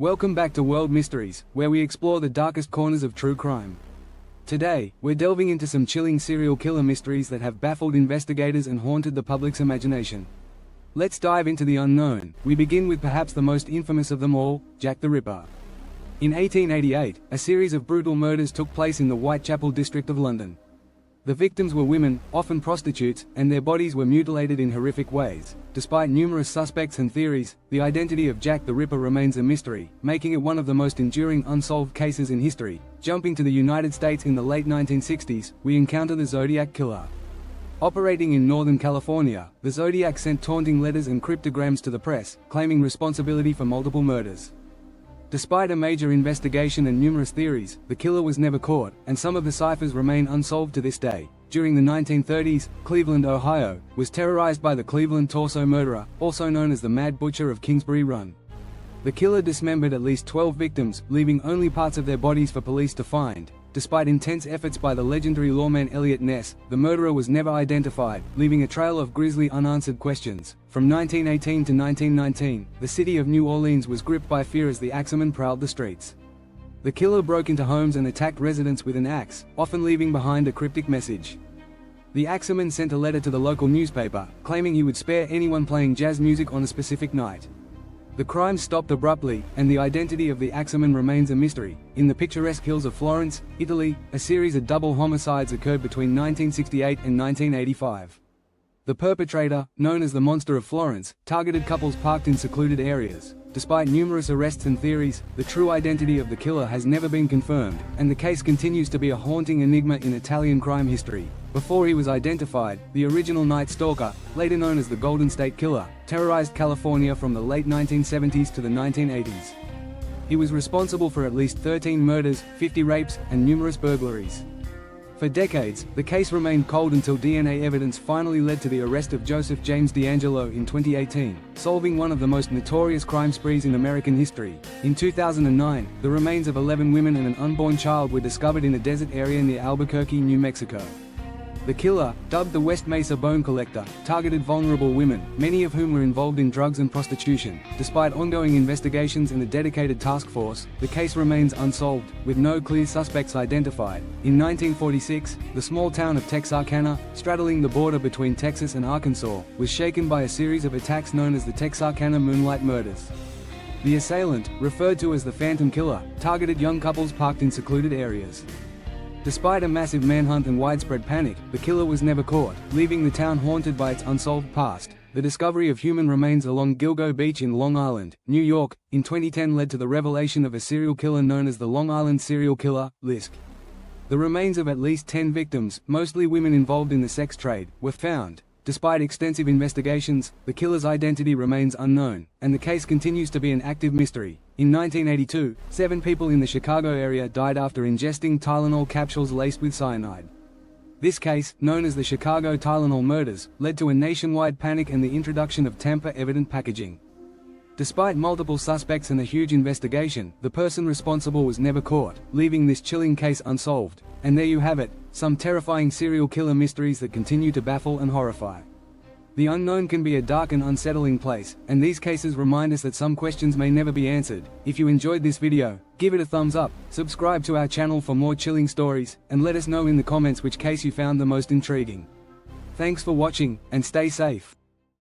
Welcome back to World Mysteries, where we explore the darkest corners of true crime. Today, we're delving into some chilling serial killer mysteries that have baffled investigators and haunted the public's imagination. Let's dive into the unknown. We begin with perhaps the most infamous of them all, Jack the Ripper. In 1888, a series of brutal murders took place in the Whitechapel district of London. The victims were women, often prostitutes, and their bodies were mutilated in horrific ways. Despite numerous suspects and theories, the identity of Jack the Ripper remains a mystery, making it one of the most enduring unsolved cases in history. Jumping to the United States in the late 1960s, we encounter the Zodiac killer. Operating in Northern California, the Zodiac sent taunting letters and cryptograms to the press, claiming responsibility for multiple murders. Despite a major investigation and numerous theories, the killer was never caught, and some of the ciphers remain unsolved to this day. During the 1930s, Cleveland, Ohio, was terrorized by the Cleveland Torso Murderer, also known as the Mad Butcher of Kingsbury Run. The killer dismembered at least 12 victims, leaving only parts of their bodies for police to find. Despite intense efforts by the legendary lawman Elliot Ness, the murderer was never identified, leaving a trail of grisly unanswered questions. From 1918 to 1919, the city of New Orleans was gripped by fear as the Axeman prowled the streets. The killer broke into homes and attacked residents with an axe, often leaving behind a cryptic message. The Axeman sent a letter to the local newspaper, claiming he would spare anyone playing jazz music on a specific night. The crime stopped abruptly, and the identity of the Axeman remains a mystery. In the picturesque hills of Florence, Italy, a series of double homicides occurred between 1968 and 1985. The perpetrator, known as the Monster of Florence, targeted couples parked in secluded areas. Despite numerous arrests and theories, the true identity of the killer has never been confirmed, and the case continues to be a haunting enigma in Italian crime history. Before he was identified, the original Night Stalker, later known as the Golden State Killer, terrorized California from the late 1970s to the 1980s. He was responsible for at least 13 murders, 50 rapes, and numerous burglaries. For decades, the case remained cold until DNA evidence finally led to the arrest of Joseph James D'Angelo in 2018, solving one of the most notorious crime sprees in American history. In 2009, the remains of 11 women and an unborn child were discovered in a desert area near Albuquerque, New Mexico. The killer, dubbed the West Mesa Bone Collector, targeted vulnerable women, many of whom were involved in drugs and prostitution. Despite ongoing investigations and a dedicated task force, the case remains unsolved, with no clear suspects identified. In 1946, the small town of Texarkana, straddling the border between Texas and Arkansas, was shaken by a series of attacks known as the Texarkana Moonlight Murders. The assailant, referred to as the Phantom Killer, targeted young couples parked in secluded areas. Despite a massive manhunt and widespread panic, the killer was never caught, leaving the town haunted by its unsolved past. The discovery of human remains along Gilgo Beach in Long Island, New York, in 2010 led to the revelation of a serial killer known as the Long Island serial killer, Lisk. The remains of at least 10 victims, mostly women involved in the sex trade, were found. Despite extensive investigations, the killer's identity remains unknown, and the case continues to be an active mystery. In 1982, 7 people in the Chicago area died after ingesting Tylenol capsules laced with cyanide. This case, known as the Chicago Tylenol murders, led to a nationwide panic and the introduction of tamper-evident packaging. Despite multiple suspects and a huge investigation, the person responsible was never caught, leaving this chilling case unsolved. And there you have it, some terrifying serial killer mysteries that continue to baffle and horrify. The unknown can be a dark and unsettling place, and these cases remind us that some questions may never be answered. If you enjoyed this video, give it a thumbs up, subscribe to our channel for more chilling stories, and let us know in the comments which case you found the most intriguing. Thanks for watching, and stay safe.